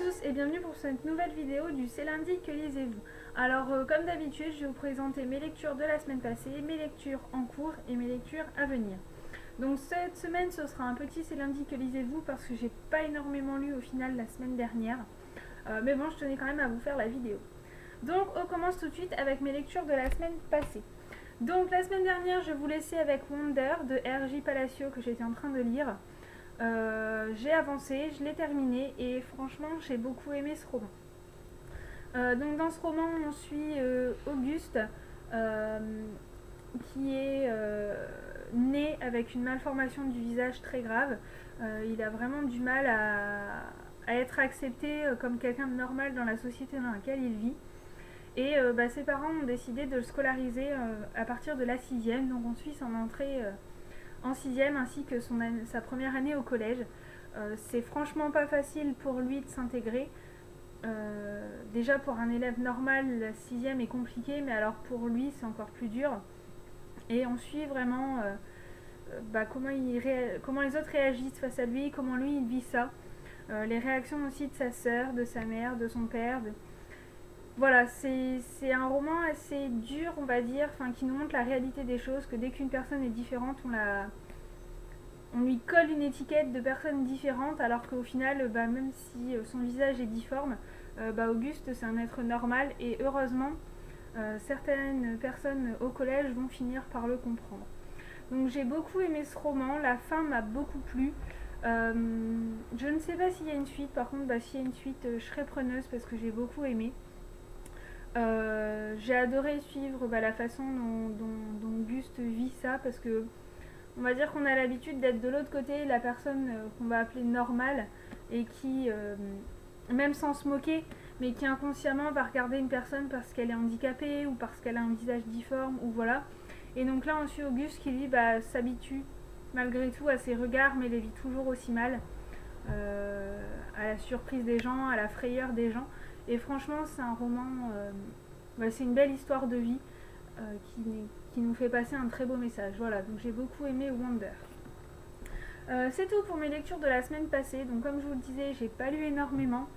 tous et bienvenue pour cette nouvelle vidéo du C'est lundi que lisez-vous. Alors comme d'habitude je vais vous présenter mes lectures de la semaine passée, mes lectures en cours et mes lectures à venir. Donc cette semaine ce sera un petit C'est lundi que lisez-vous parce que j'ai pas énormément lu au final la semaine dernière. Mais bon, je tenais quand même à vous faire la vidéo. Donc on commence tout de suite avec mes lectures de la semaine passée. Donc la semaine dernière je vous laissais avec Wonder de R.J. Palacio que j'étais en train de lire. J'ai avancé, je l'ai terminé et franchement j'ai beaucoup aimé ce roman. Donc dans ce roman on suit Auguste qui est né avec une malformation du visage très grave. Il a vraiment du mal à être accepté comme quelqu'un de normal dans la société dans laquelle il vit. Et ses parents ont décidé de le scolariser à partir de la 6e, donc on suit son entrée en 6e ainsi que sa première année au collège. C'est franchement pas facile pour lui de s'intégrer. Déjà pour un élève normal, la 6e est compliquée, mais alors pour lui c'est encore plus dur. Et on suit vraiment comment les autres réagissent face à lui, comment lui il vit ça. Les réactions aussi de sa sœur, de sa mère, de son père. Voilà, c'est un roman assez dur, on va dire, qui nous montre la réalité des choses, que dès qu'une personne est différente, on lui colle une étiquette de personne différente, alors qu'au final, même si son visage est difforme, Auguste c'est un être normal, et heureusement, certaines personnes au collège vont finir par le comprendre. Donc j'ai beaucoup aimé ce roman, la fin m'a beaucoup plu. Je ne sais pas s'il y a une suite, par contre s'il y a une suite, je serais preneuse parce que j'ai beaucoup aimé. J'ai adoré suivre la façon dont Auguste vit ça, parce que on va dire qu'on a l'habitude d'être de l'autre côté, la personne qu'on va appeler normale et qui, même sans se moquer, mais qui inconsciemment va regarder une personne parce qu'elle est handicapée ou parce qu'elle a un visage difforme ou voilà. Et donc là on suit Auguste qui lui s'habitue malgré tout à ses regards, mais les vit toujours aussi mal, à la surprise des gens, à la frayeur des gens. Et franchement c'est un roman, c'est une belle histoire de vie qui nous fait passer un très beau message. Voilà, donc j'ai beaucoup aimé Wonder. C'est tout pour mes lectures de la semaine passée. Donc comme je vous le disais, j'ai pas lu énormément.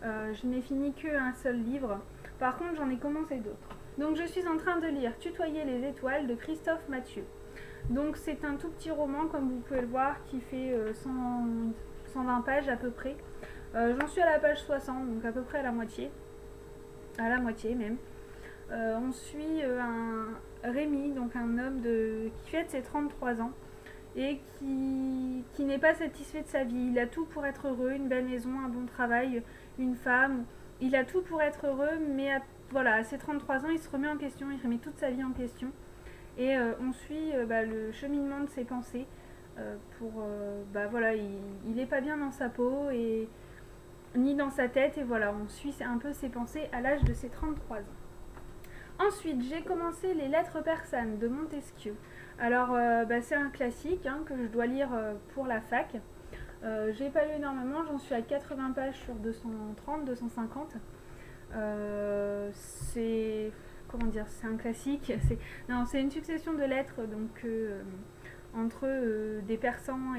Je n'ai fini qu'un seul livre. Par contre j'en ai commencé d'autres. Donc je suis en train de lire Tutoyer les étoiles de Christophe Mathieu. Donc c'est un tout petit roman, comme vous pouvez le voir, qui fait 120 pages à peu près. J'en suis à la page 60, donc à peu près à la moitié même. On suit Rémi, donc un homme qui fête ses 33 ans et qui n'est pas satisfait de sa vie. Il a tout pour être heureux, une belle maison, un bon travail, une femme. Il a tout pour être heureux, mais à ses 33 ans, il se remet en question, il remet toute sa vie en question. Et on suit le cheminement de ses pensées. Il n'est pas bien dans sa peau et ni dans sa tête, et voilà, on suit un peu ses pensées à l'âge de ses 33 ans. Ensuite, j'ai commencé Les Lettres persanes de Montesquieu. Alors, c'est un classique que je dois lire pour la fac. J'ai pas lu énormément, j'en suis à 80 pages sur 230, 250. C'est un classique. C'est une succession de lettres entre des Persans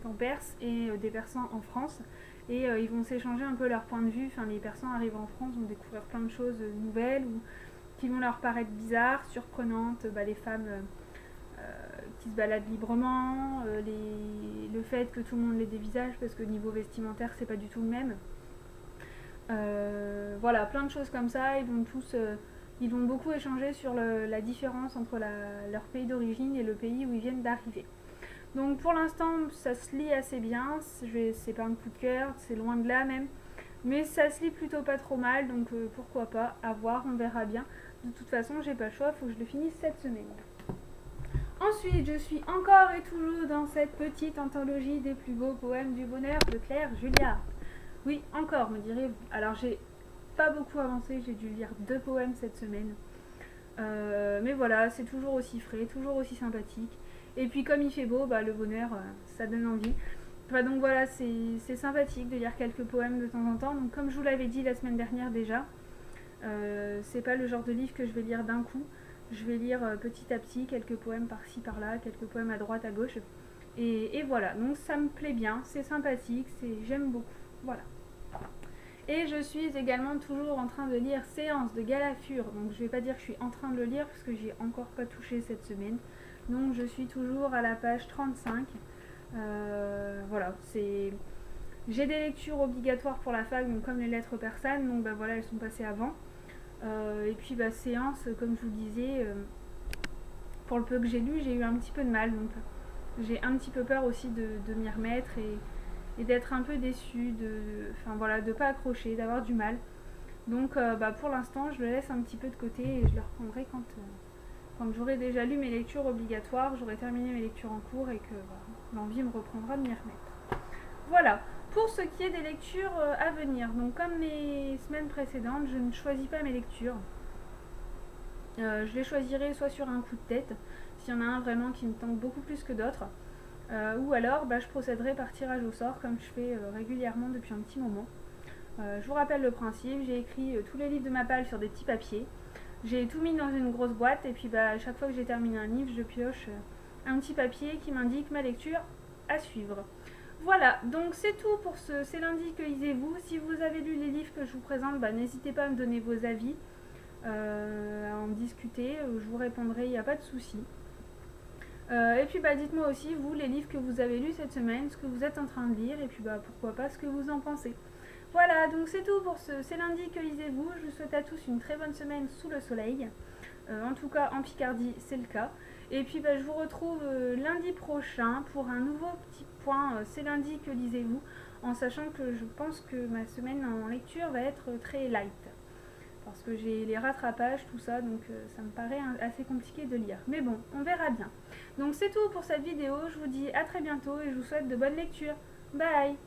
en Perse et des Persans en France. Et ils vont s'échanger un peu leur point de vue. Les Persans arrivent en France, vont découvrir plein de choses nouvelles ou qui vont leur paraître bizarres, surprenantes. Les femmes qui se baladent librement, le fait que tout le monde ait des visages parce que niveau vestimentaire c'est pas du tout le même. Plein de choses comme ça. Ils vont beaucoup échanger sur la différence entre leur pays d'origine et le pays où ils viennent d'arriver. Donc pour l'instant ça se lit assez bien, c'est pas un coup de cœur, c'est loin de là même, mais ça se lit plutôt pas trop mal, donc pourquoi pas, à voir, on verra bien. De toute façon j'ai pas le choix, faut que je le finisse cette semaine. Ensuite je suis encore et toujours dans cette petite anthologie des plus beaux poèmes du bonheur de Claire Julliard. Oui, encore me direz-vous. Alors j'ai pas beaucoup avancé, j'ai dû lire 2 poèmes cette semaine. Mais voilà, c'est toujours aussi frais, toujours aussi sympathique. Et puis comme il fait beau, le bonheur, ça donne envie. Donc voilà, c'est sympathique de lire quelques poèmes de temps en temps. Donc comme je vous l'avais dit la semaine dernière déjà, c'est pas le genre de livre que je vais lire d'un coup. Je vais lire petit à petit quelques poèmes par-ci par-là, quelques poèmes à droite à gauche. Et voilà, donc ça me plaît bien, c'est sympathique, j'aime beaucoup. Voilà. Et je suis également toujours en train de lire Séance de Galafure. Donc je vais pas dire que je suis en train de le lire parce que j'y ai encore pas touché cette semaine. Donc je suis toujours à la page 35. Voilà, c'est... J'ai des lectures obligatoires pour la fac, donc comme les lettres persanes, donc bah voilà, elles sont passées avant. Et puis bah, séance, comme je vous disais, pour le peu que j'ai lu, j'ai eu un petit peu de mal, donc j'ai un petit peu peur aussi de m'y remettre et d'être un peu déçue, enfin voilà, de pas accrocher, d'avoir du mal. Donc bah, pour l'instant, je le laisse un petit peu de côté et je le reprendrai quand j'aurai déjà lu mes lectures obligatoires, j'aurai terminé mes lectures en cours et que l'envie me reprendra de m'y remettre. Voilà, pour ce qui est des lectures à venir. Donc comme les semaines précédentes, je ne choisis pas mes lectures. Je les choisirai soit sur un coup de tête, s'il y en a un vraiment qui me tente beaucoup plus que d'autres, ou alors je procéderai par tirage au sort comme je fais régulièrement depuis un petit moment. Je vous rappelle le principe, j'ai écrit tous les livres de ma palle sur des petits papiers, j'ai tout mis dans une grosse boîte et puis à chaque fois que j'ai terminé un livre, je pioche un petit papier qui m'indique ma lecture à suivre. Voilà, donc c'est tout pour c'est lundi que lisez-vous. Si vous avez lu les livres que je vous présente, n'hésitez pas à me donner vos avis, à en discuter, je vous répondrai, il n'y a pas de souci. Et puis dites-moi aussi, vous, les livres que vous avez lus cette semaine, ce que vous êtes en train de lire, et puis pourquoi pas ce que vous en pensez. Voilà, donc c'est tout pour c'est lundi que lisez-vous. Je vous souhaite à tous une très bonne semaine sous le soleil. En tout cas, en Picardie, c'est le cas. Et puis je vous retrouve lundi prochain pour un nouveau petit point. C'est lundi que lisez-vous, en sachant que je pense que ma semaine en lecture va être très light. Parce que j'ai les rattrapages, tout ça, donc ça me paraît assez compliqué de lire. Mais bon, on verra bien. Donc c'est tout pour cette vidéo. Je vous dis à très bientôt et je vous souhaite de bonnes lectures. Bye!